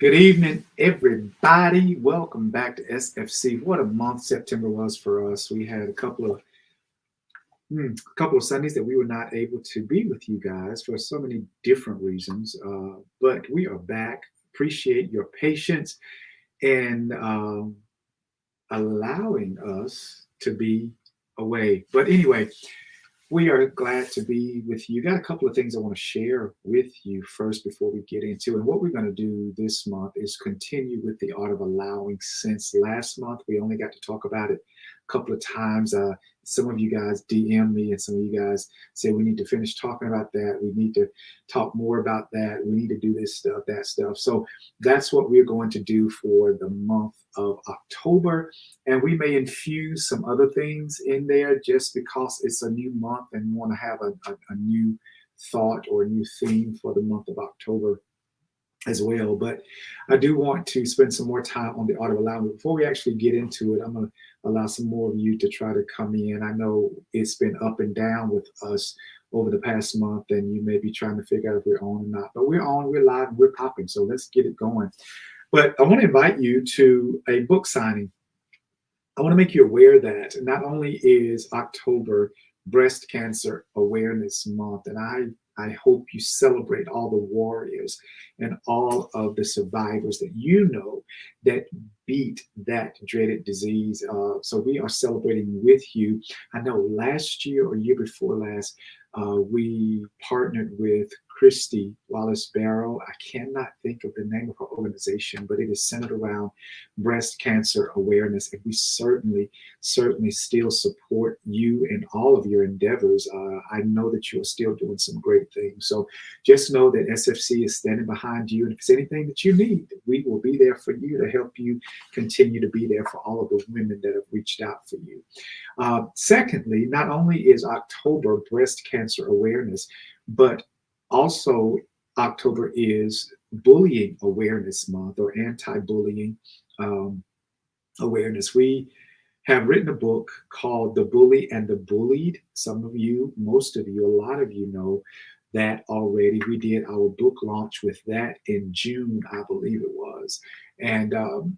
Good evening, everybody. Welcome back to SFC. What a month September was for us. We had a couple of Sundays that we were not able to be with you guys for so many different reasons. But we are back. Appreciate your patience and allowing us to be away. But anyway, we are glad to be with you. Got a couple of things I want to share with you first before we get into. And what we're going to do this month is continue with the art of allowing. Since last month, we only got to talk about it a couple of times. Some of you guys DM me, and some of you guys say we need to finish talking about that. We need to talk more about that. We need to do this stuff, that stuff. So that's what we're going to do for the month of October. And we may infuse some other things in there just because it's a new month and want to have a new thought or a new theme for the month of October as well. But I do want to spend some more time on the art of allowing. Before we actually get into it, I'm going to allow some more of you to try to come in. I know it's been up and down with us over the past month, and you may be trying to figure out if we're on or not. But we're on, we're live, we're popping. So let's get it going. But I want to invite you to a book signing. I want to make you aware that not only is October Breast Cancer Awareness Month, and I hope you celebrate all the warriors and all of the survivors that you know that beat that dreaded disease. So we are celebrating with you. I know last year or year before last, we partnered with Christy Wallace Barrow. I cannot think of the name of her organization, but it is centered around breast cancer awareness. And we certainly still support you in all of your endeavors. I know that you are still doing some great things. So just know that SFC is standing behind you. And if it's anything that you need, we will be there for you to help you continue to be there for all of the women that have reached out for you. Secondly, not only is October Breast Cancer Awareness, but also October is Bullying Awareness Month, or Anti-Bullying um, Awareness. We have written a book called The Bully and the Bullied. Some of you, most of you, a lot of you know that already. We did our book launch with that in June, I believe it was. And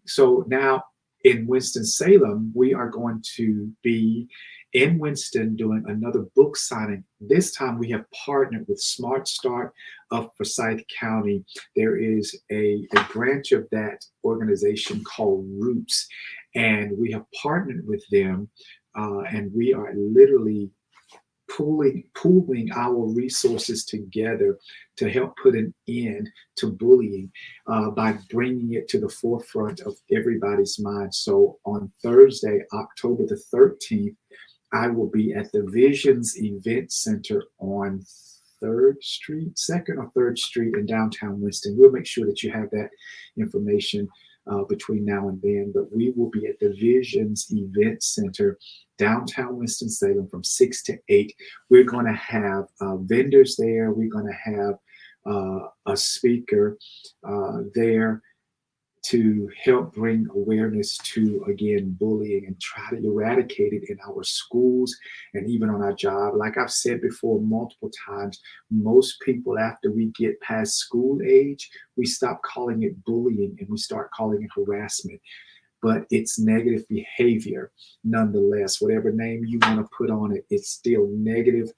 so now in Winston-Salem, we are going to be in Winston doing another book signing. This time we have partnered with Smart Start of Forsyth County. There is a branch of that organization called Roots, and we have partnered with them, and we are literally pooling our resources together to help put an end to bullying by bringing it to the forefront of everybody's mind. So on Thursday, October the 13th, I will be at the Visions Event Center on 3rd Street, 2nd or 3rd Street in downtown Winston. We'll make sure that you have that information between now and then, but we will be at the Visions Event Center, downtown Winston-Salem, from 6 to 8. We're going to have vendors there. We're going to have a speaker there to help bring awareness to, again, bullying, and try to eradicate it in our schools and even on our job. Like I've said before multiple times, most people, after we get past school age, we stop calling it bullying and we start calling it harassment. But it's negative behavior nonetheless. Whatever name you want to put on it, it's still negative,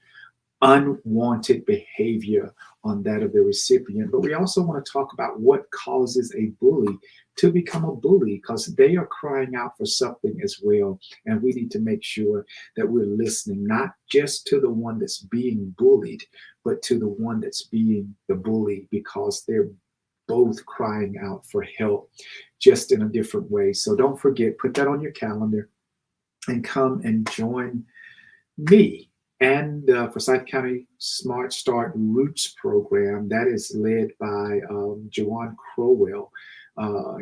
unwanted behavior on that of the recipient. But we also want to talk about what causes a bully to become a bully, because they are crying out for something as well. And we need to make sure that we're listening, not just to the one that's being bullied, but to the one that's being the bully, because they're both crying out for help, just in a different way. So don't forget, put that on your calendar and come and join me and Forsyth County Smart Start Roots program that is led by Jawan Crowell.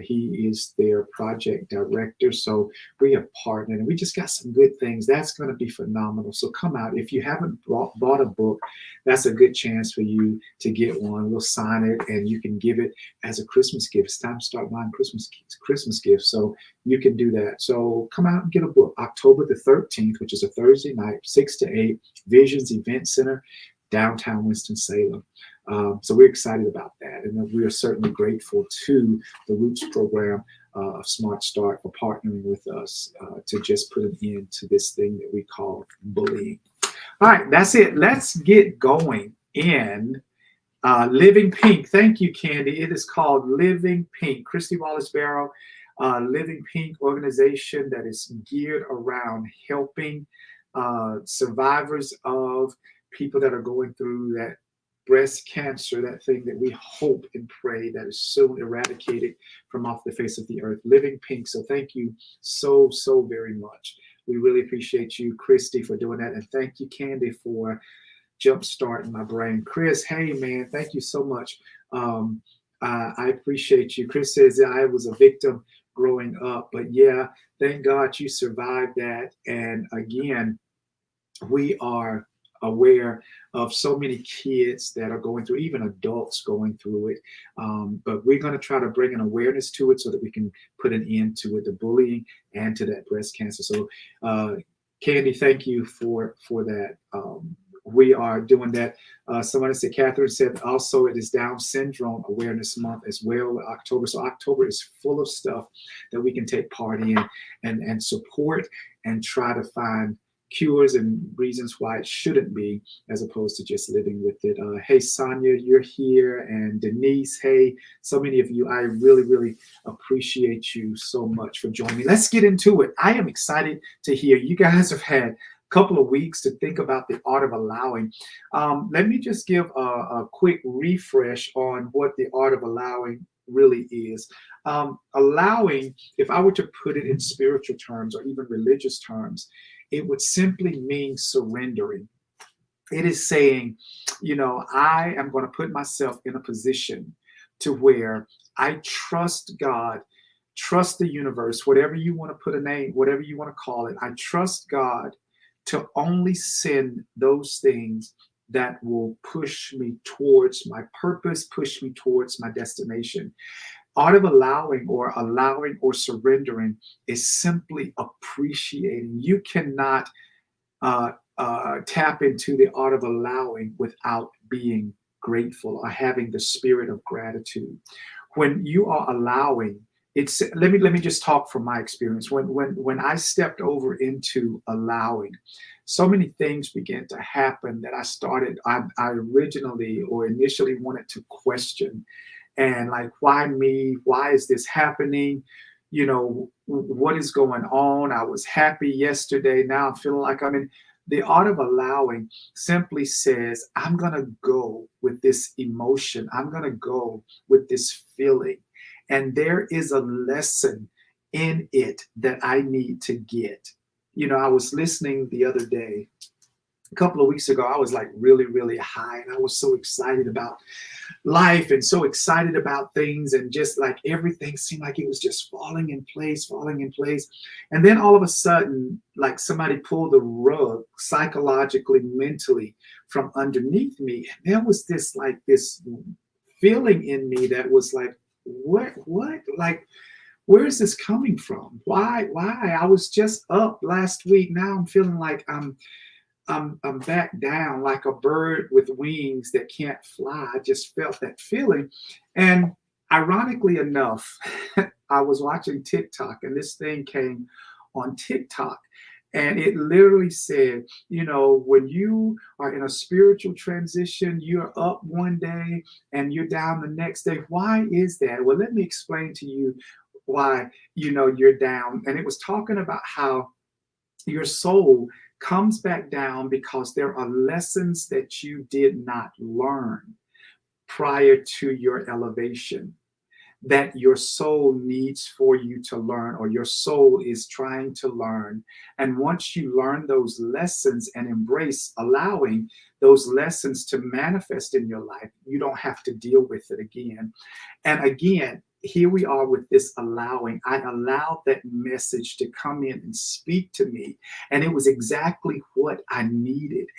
He is their project director. So we have partnered and we just got some good things. That's going to be phenomenal. So come out. If you haven't bought a book, that's a good chance for you to get one. We'll sign it and you can give it as a Christmas gift. It's time to start buying Christmas gifts. So you can do that. So come out and get a book. October the 13th, which is a Thursday night, 6 to 8, Visions Event Center, downtown Winston-Salem. So we're excited about that. And we are certainly grateful to the Roots program of Smart Start for partnering with us to just put an end to this thing that we call bullying. All right, that's it. Let's get going in Living Pink. Thank you, Candy. It is called Living Pink. Christy Wallace-Barrow, Living Pink organization that is geared around helping survivors of people that are going through that breast cancer, that thing that we hope and pray that is soon eradicated from off the face of the earth. Living Pink. So thank you so very much. We really appreciate you, Christy, for doing that. And thank you, Candy, for jumpstarting my brain. Chris, hey, man, thank you so much. I appreciate you. Chris says I was a victim growing up, but yeah, thank God you survived that. And again, we are aware of so many kids that are going through, even adults going through it. But we're going to try to bring an awareness to it so that we can put an end to it, the bullying and to that breast cancer. So Candy, thank you for that. We are doing that. Somebody said, Catherine said also it is Down Syndrome Awareness Month as well, October. So October is full of stuff that we can take part in and support and try to find cures and reasons why it shouldn't be, as opposed to just living with it. Hey, Sonia, you're here. And Denise, hey, so many of you. I really appreciate you so much for joining me. Let's get into it. I am excited to hear. You guys have had a couple of weeks to think about the art of allowing. Let me just give a quick refresh on what the art of allowing really is. Allowing, if I were to put it in spiritual terms or even religious terms, it would simply mean surrendering. It is saying, I am going to put myself in a position to where I trust God, trust the universe, whatever you want to put a name, whatever you want to call it. I trust God to only send those things that will push me towards my purpose, push me towards my destination. Art of allowing or surrendering is simply appreciating. You cannot tap into the art of allowing without being grateful or having the spirit of gratitude. When you are allowing, it's let me just talk from my experience. When I stepped over into allowing, so many things began to happen that I originally or initially wanted to question, and like, why me? Why is this happening? What is going on? I was happy yesterday. Now I'm feeling like I'm in. The art of allowing simply says, I'm going to go with this emotion. I'm going to go with this feeling. And there is a lesson in it that I need to get. I was listening the other day, a couple of weeks ago. I was like really, really high, and I was so excited about life and so excited about things, and just like everything seemed like it was just falling in place, falling in place. And then all of a sudden, like somebody pulled the rug psychologically, mentally from underneath me. And there was this feeling in me that was like, what, like, where is this coming from? Why? I was just up last week. Now I'm feeling like I'm back down like a bird with wings that can't fly. I just felt that feeling. And ironically enough, I was watching TikTok, and this thing came on TikTok. And it literally said, when you are in a spiritual transition, you're up one day and you're down the next day. Why is that? Well, let me explain to you why, you're down. And it was talking about how your soul comes back down because there are lessons that you did not learn prior to your elevation, that your soul needs for you to learn, or your soul is trying to learn. And once you learn those lessons and embrace allowing those lessons to manifest in your life, you don't have to deal with it again. And again, here we are with this allowing. I allowed that message to come in and speak to me. And it was exactly what I needed,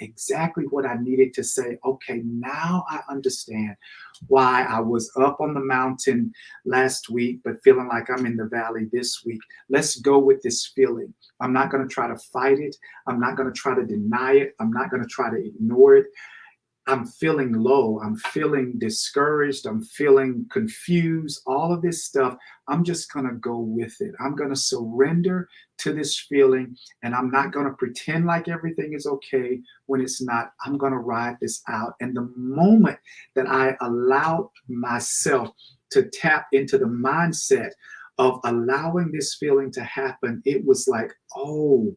to say, okay, now I understand why I was up on the mountain last week, but feeling like I'm in the valley this week. Let's go with this feeling. I'm not going to try to fight it. I'm not going to try to deny it. I'm not going to try to ignore it. I'm feeling low. I'm feeling discouraged. I'm feeling confused. All of this stuff, I'm just going to go with it. I'm going to surrender to this feeling, and I'm not going to pretend like everything is okay when it's not. I'm going to ride this out. And the moment that I allowed myself to tap into the mindset of allowing this feeling to happen, it was like, oh,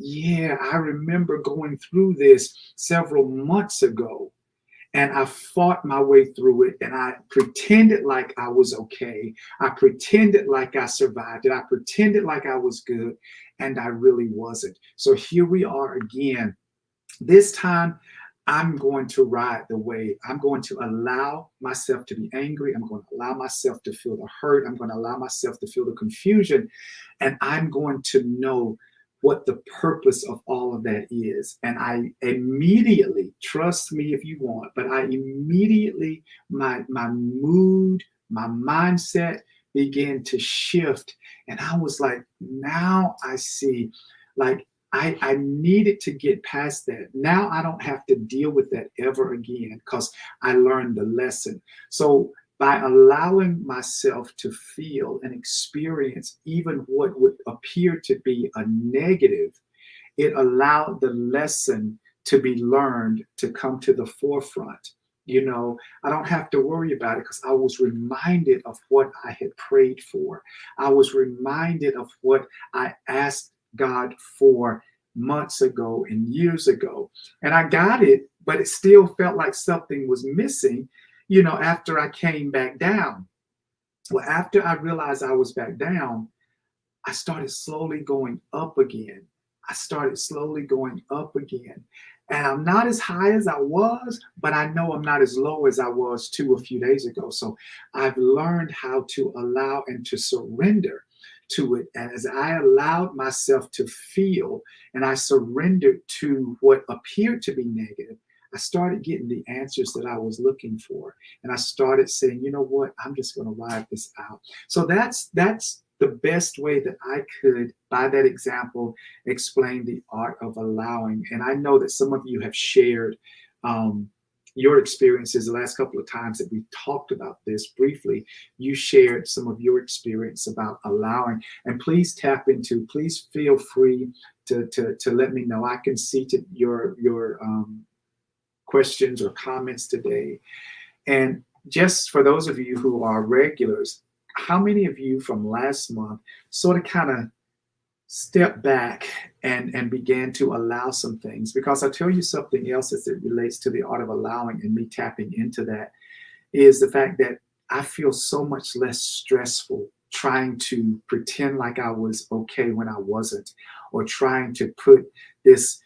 yeah, I remember going through this several months ago, and I fought my way through it, and I pretended like I was okay. I pretended like I survived it. I pretended like I was good, and I really wasn't. So here we are again. This time, I'm going to ride the wave. I'm going to allow myself to be angry. I'm going to allow myself to feel the hurt. I'm going to allow myself to feel the confusion, and I'm going to know what the purpose of all of that is. And I immediately, trust me if you want, but I immediately, my mood, my mindset began to shift. And I was like, now I see, like, I needed to get past that. Now I don't have to deal with that ever again because I learned the lesson. So by allowing myself to feel and experience even what would appear to be a negative, it allowed the lesson to be learned to come to the forefront. I don't have to worry about it because I was reminded of what I had prayed for. I was reminded of what I asked God for months ago and years ago. And I got it, but it still felt like something was missing, after I came back down. Well, after I realized I was back down, I started slowly going up again. And I'm not as high as I was, but I know I'm not as low as I was a few days ago. So I've learned how to allow and to surrender to it. And as I allowed myself to feel and I surrendered to what appeared to be negative, I started getting the answers that I was looking for. And I started saying, you know what, I'm just going to ride this out. So that's the best way that I could, by that example, explain the art of allowing. And I know that some of you have shared your experiences the last couple of times that we talked about this briefly. You shared some of your experience about allowing. And please please feel free to let me know. I can see to your questions or comments today. And just for those of you who are regulars, how many of you from last month sort of kind of step back and began to allow some things? Because I'll tell you something else as it relates to the art of allowing, and me tapping into that is the fact that I feel so much less stressful trying to pretend like I was okay when I wasn't, or trying to put this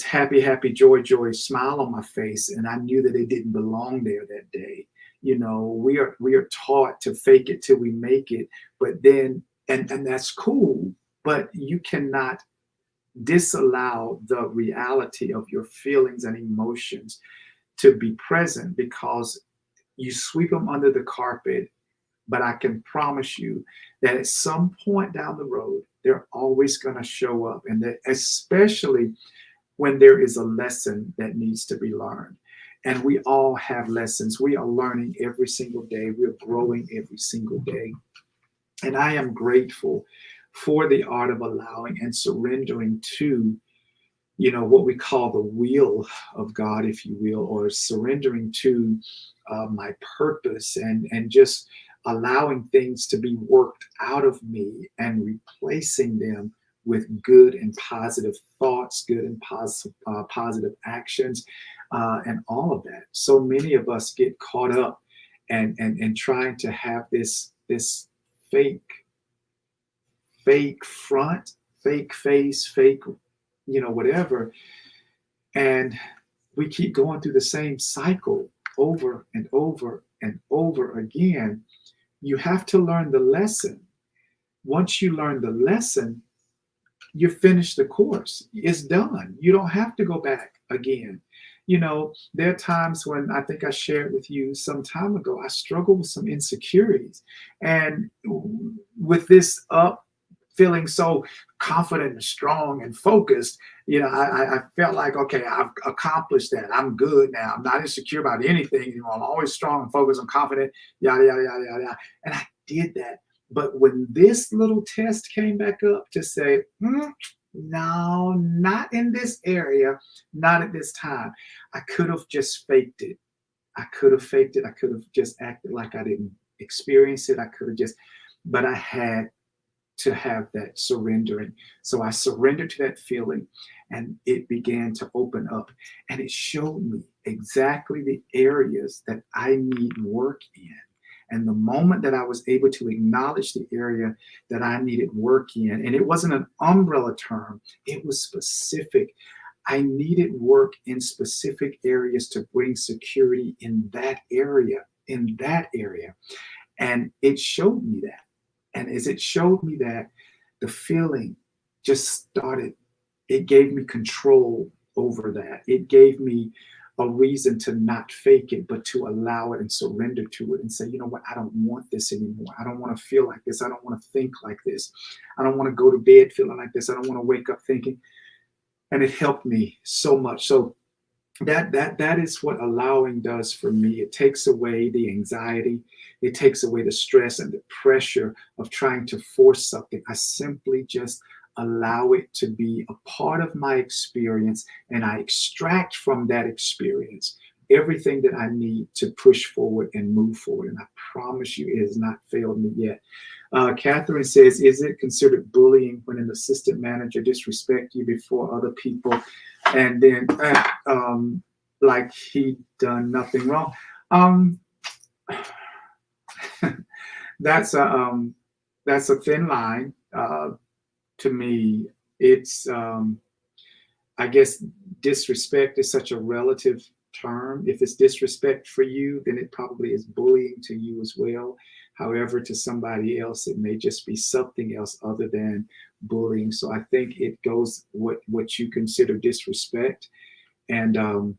happy joy smile on my face, and I knew that it didn't belong there that day. You know, we are taught to fake it till we make it, but then and that's cool, but you cannot disallow the reality of your feelings and emotions to be present, because you sweep them under the carpet. But I can promise you that at some point down the road, they're always going to show up. And that especially when there is a lesson that needs to be learned. And we all have lessons. We are learning every single day. We're growing every single day. And I am grateful for the art of allowing and surrendering to, you know, what we call the will of God, if you will, or surrendering to my purpose, and just allowing things to be worked out of me and replacing them with good and positive thoughts, good and positive actions, and all of that. So many of us get caught up and trying to have this fake front, fake face, fake, you know, whatever. And we keep going through the same cycle over and over and over again. You have to learn the lesson. Once you learn the lesson, you finish the course. It's done. You don't have to go back again. You know, there are times when, I think I shared with you some time ago, I struggle with some insecurities. And with this up feeling so confident and strong and focused, you know, I felt like, okay, I've accomplished that. I'm good now. I'm not insecure about anything anymore. I'm always strong and focused and confident, yada, yada, yada, yada. And I did that. But when this little test came back up to say, no, not in this area, not at this time, I could have just faked it. I could have faked it. I could have just acted like I didn't experience it. I could have just, but I had to have that surrendering. So I surrendered to that feeling, and it began to open up, and it showed me exactly the areas that I need work in. And the moment that I was able to acknowledge the area that I needed work in, and it wasn't an umbrella term, it was specific. I needed work in specific areas to bring security in that area, And it showed me that. And as it showed me that, the feeling just started, it gave me control over that. It gave me a reason to not fake it, but to allow it and surrender to it and say, you know what, I don't want this anymore. I don't want to feel like this. I don't want to think like this. I don't want to go to bed feeling like this. I don't want to wake up thinking. And it helped me so much. So that is what allowing does for me. It takes away the anxiety. It takes away the stress and the pressure of trying to force something. I simply just allow it to be a part of my experience, and I extract from that experience everything that I need to push forward and move forward. And I promise you, it has not failed me yet. Catherine says, is it considered bullying when an assistant manager disrespects you before other people, and then like he done nothing wrong? That's a thin line. To me, it's I guess disrespect is such a relative term. If it's disrespect for you, then it probably is bullying to you as well. However, to somebody else, it may just be something else other than bullying. So I think it goes what you consider disrespect. And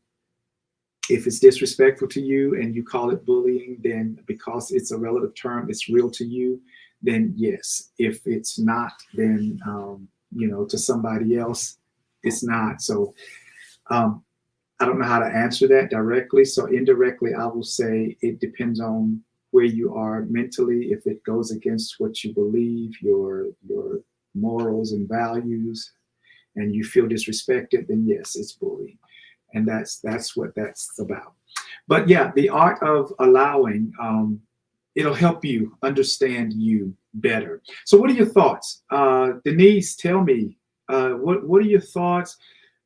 If it's disrespectful to you and you call it bullying, then because it's a relative term, it's real to you, then yes. If it's not, then to somebody else, it's not. So um, I don't know how to answer that directly. So indirectly, I will say it depends on where you are mentally. If it goes against what you believe, your morals and values, and you feel disrespected, then yes, it's bullying, and that's what that's about. But yeah, the art of allowing, it'll help you understand you better. So, what are your thoughts, Denise? Tell me, what are your thoughts?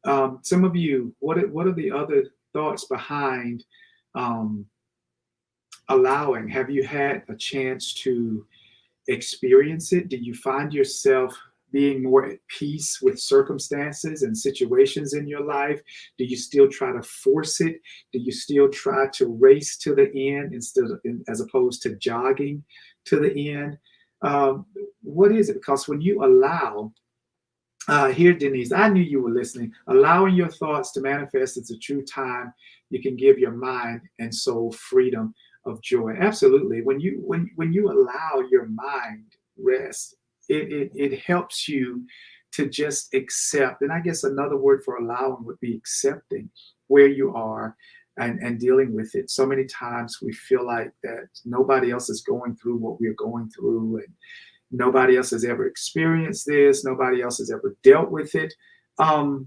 Some of you, what are the other thoughts behind um, allowing? Have you had a chance to experience it? Do you find yourself being more at peace with circumstances and situations in your life? Do you still try to force it? Do you still try to race to the end as opposed to jogging to the end? What is it? Because when you allow, here, Denise, I knew you were listening. Allowing your thoughts to manifest is a true time you can give your mind and soul freedom of joy. Absolutely. When you allow your mind rest, it helps you to just accept. And I guess another word for allowing would be accepting where you are and dealing with it. So many times we feel like that nobody else is going through what we're going through, and nobody else has ever experienced this. Nobody else has ever dealt with it. But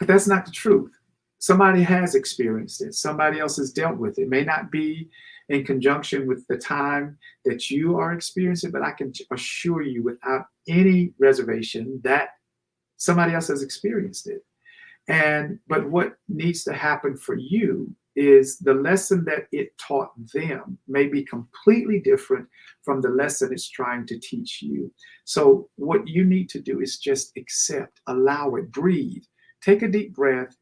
that's not the truth. Somebody has experienced it. Somebody else has dealt with it. It may not be in conjunction with the time that you are experiencing, but I can assure you without any reservation that somebody else has experienced it. But what needs to happen for you is the lesson that it taught them may be completely different from the lesson it's trying to teach you. So what you need to do is just accept, allow it, breathe, take a deep breath,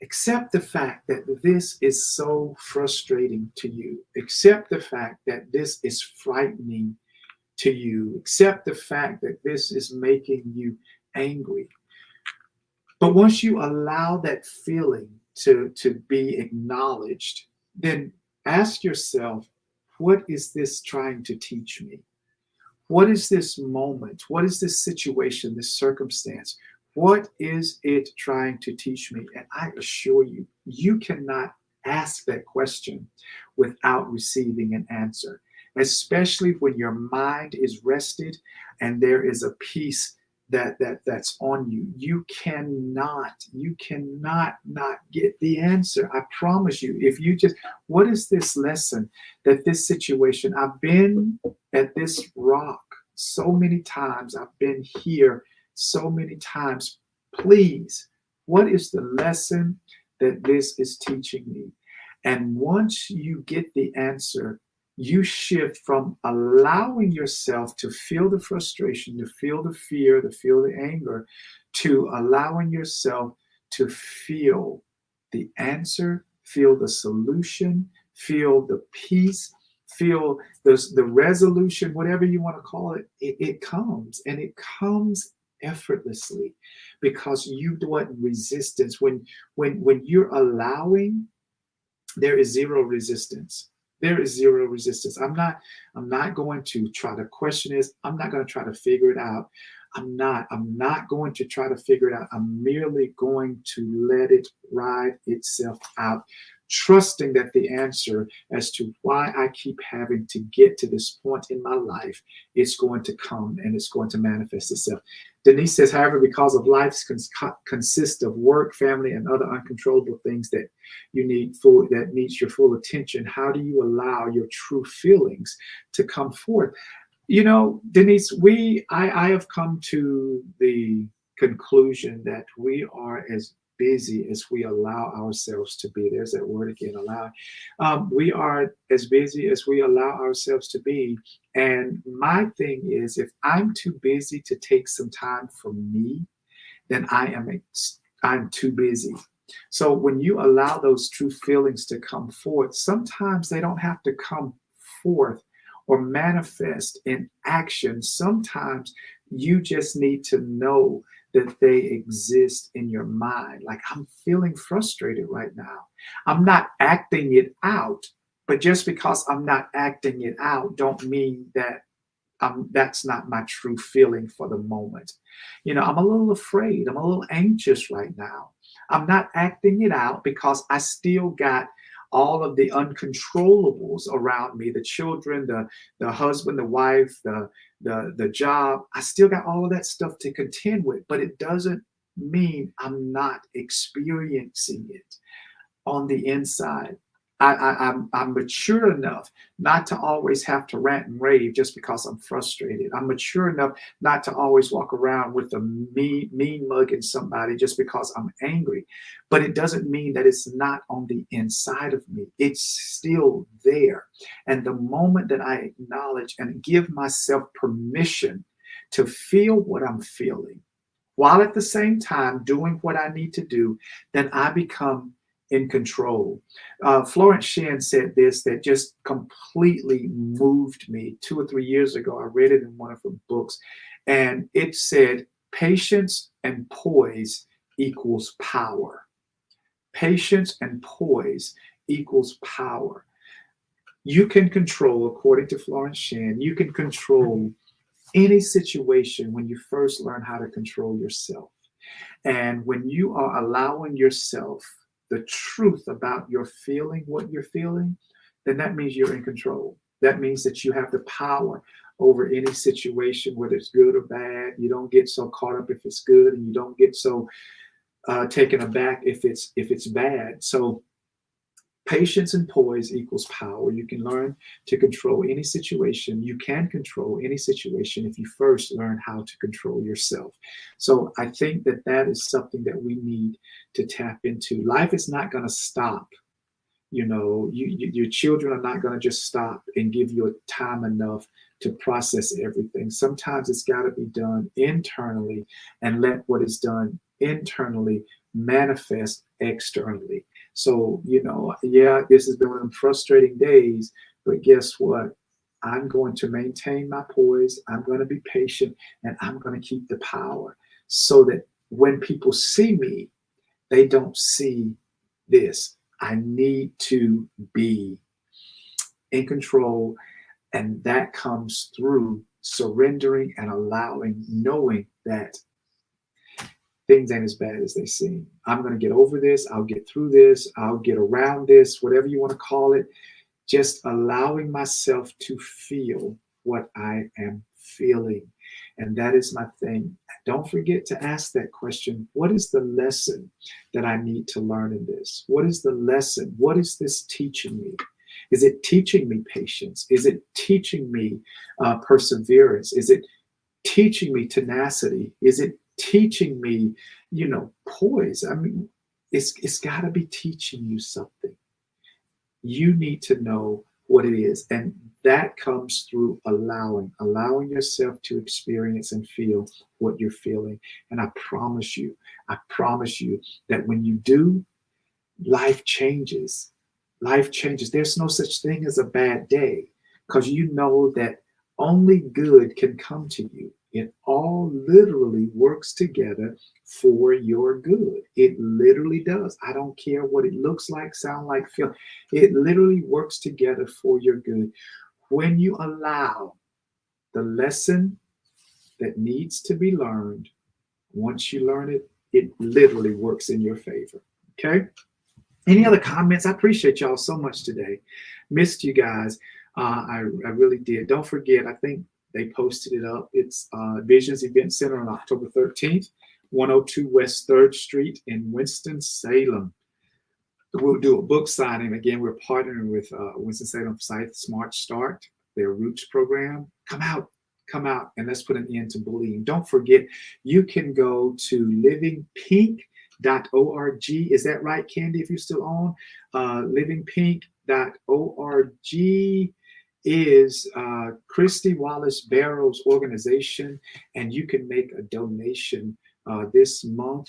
accept the fact that this is so frustrating to you. Accept the fact that this is frightening to you. Accept the fact that this is making you angry. But once you allow that feeling to be acknowledged, then ask yourself, what is this trying to teach me? What is this moment? What is this situation, this circumstance? What is it trying to teach me? And I assure you, you cannot ask that question without receiving an answer, especially when your mind is rested and there is a peace that's on you. You cannot not get the answer. I promise you. If you just, what is this lesson that this situation, I've been at this rock so many times, I've been here so many times. Please, what is the lesson that this is teaching me? And once you get the answer, you shift from allowing yourself to feel the frustration, to feel the fear, to feel the anger, to allowing yourself to feel the answer, feel the solution, feel the peace, feel the resolution, whatever you want to call it. It comes, and it comes effortlessly because you do it in resistance. When you're allowing, there is zero resistance. There is zero resistance. I'm not going to try to question this. I'm not going to try to figure it out. I'm not going to try to figure it out. I'm merely going to let it ride itself out, trusting that the answer as to why I keep having to get to this point in my life, it's going to come and it's going to manifest itself. Denise says, however, because of life consists of work, family, and other uncontrollable things that needs your full attention, how do you allow your true feelings to come forth? Denise, I have come to the conclusion that we are as busy as we allow ourselves to be. There's that word again, allow. We are as busy as we allow ourselves to be. And my thing is, if I'm too busy to take some time for me, then I'm too busy. So when you allow those true feelings to come forth, sometimes they don't have to come forth or manifest in action. Sometimes you just need to know that they exist in your mind. Like, I'm feeling frustrated right now. I'm not acting it out, but just because I'm not acting it out don't mean that that's not my true feeling for the moment. I'm a little afraid. I'm a little anxious right now. I'm not acting it out because I still got all of the uncontrollables around me, the children, the husband, the wife, the job. I still got all of that stuff to contend with, but it doesn't mean I'm not experiencing it on the inside. I'm mature enough not to always have to rant and rave just because I'm frustrated. I'm mature enough not to always walk around with a mean mug in somebody just because I'm angry. But it doesn't mean that it's not on the inside of me. It's still there. And the moment that I acknowledge and give myself permission to feel what I'm feeling, while at the same time doing what I need to do, then I become in control. Florence Shen said this that just completely moved me 2 or 3 years ago. I read it in one of her books, and it said, patience and poise equals power. Patience and poise equals power. You can control, according to Florence Shen, you can control any situation when you first learn how to control yourself. And when you are allowing yourself the truth about your feeling, what you're feeling, then that means you're in control. That means that you have the power over any situation, whether it's good or bad. You don't get so caught up if it's good, and you don't get so taken aback if it's bad. So patience and poise equals power. You can learn to control any situation. You can control any situation if you first learn how to control yourself. So I think that that is something that we need to tap into. Life is not going to stop. Your children are not going to just stop and give you time enough to process everything. Sometimes it's got to be done internally, and let what is done internally manifest externally. So, this has been one of them frustrating days, but guess what? I'm going to maintain my poise. I'm going to be patient, and I'm going to keep the power so that when people see me, they don't see this. I need to be in control, and that comes through surrendering and allowing, knowing that things ain't as bad as they seem. I'm going to get over this. I'll get through this. I'll get around this, whatever you want to call it. Just allowing myself to feel what I am feeling. And that is my thing. Don't forget to ask that question. What is the lesson that I need to learn in this? What is the lesson? What is this teaching me? Is it teaching me patience? Is it teaching me perseverance? Is it teaching me tenacity? Is it teaching me, poise? I mean, it's got to be teaching you something. You need to know what it is. And that comes through allowing yourself to experience and feel what you're feeling. And I promise you that when you do, life changes. Life changes. There's no such thing as a bad day, because you know that only good can come to you. It all literally works together for your good. It literally does. I don't care what it looks like, sound like, feel. It literally works together for your good. When you allow the lesson that needs to be learned, once you learn it, it literally works in your favor. Okay? Any other comments? I appreciate y'all so much today. Missed you guys. I really did. Don't forget, I think they posted it up. It's Visions Event Center on October 13th, 102 West 3rd Street in Winston-Salem. We'll do a book signing. Again, we're partnering with Winston-Salem Site Smart Start, their Roots program. Come out, and let's put an end to bullying. Don't forget, you can go to livingpink.org. Is that right, Candy, if you're still on? Livingpink.org is Christy Wallace Barrow's organization, and you can make a donation this month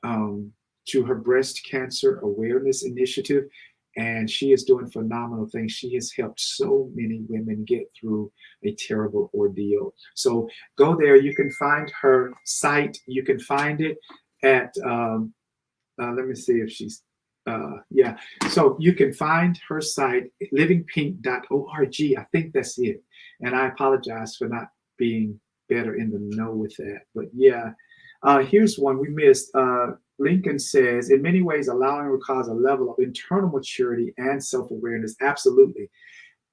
to her breast cancer awareness initiative. and she is doing phenomenal things. She has helped so many women get through a terrible ordeal. So go there. You can find her site. You can find it at, let me see if she's, yeah. So you can find her site, livingpink.org. I think that's it. And I apologize for not being better in the know with that. But yeah, here's one we missed. Lincoln says, in many ways, allowing requires a level of internal maturity and self-awareness. Absolutely.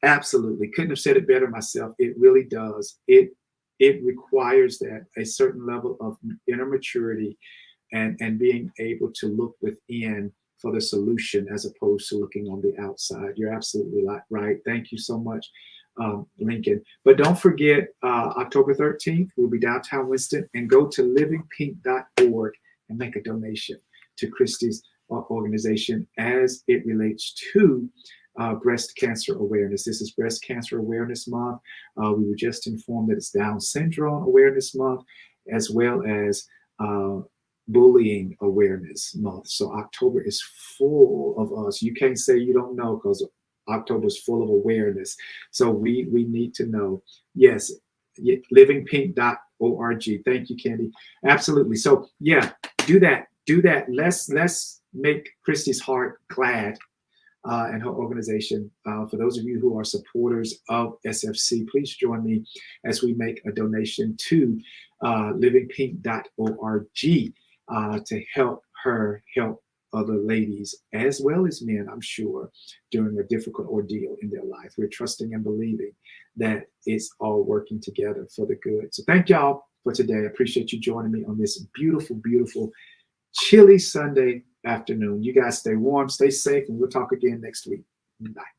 Absolutely. Couldn't have said it better myself. It really does. It requires that, a certain level of inner maturity and being able to look within for the solution as opposed to looking on the outside. You're absolutely right. Thank you so much, Lincoln. But don't forget, October 13th, we'll be downtown Winston, and go to livingpink.org and make a donation to Christy's organization as it relates to breast cancer awareness. This is Breast Cancer Awareness Month. We were just informed that it's Down Syndrome Awareness Month, as well as Bullying Awareness Month. So October is full of us. You can't say you don't know, because October is full of awareness. So we need to know. Yes, livingpink.org. Thank you, Candy. Absolutely. So yeah, do that. Let's make Christy's heart glad. And her organization. For those of you who are supporters of SFC, please join me as we make a donation to livingpink.org to help her help other ladies as well as men, I'm sure, during a difficult ordeal in their life. We're trusting and believing that it's all working together for the good. So thank y'all for today. I appreciate you joining me on this beautiful, beautiful, chilly Sunday afternoon. You guys stay warm, stay safe, and we'll talk again next week. Bye.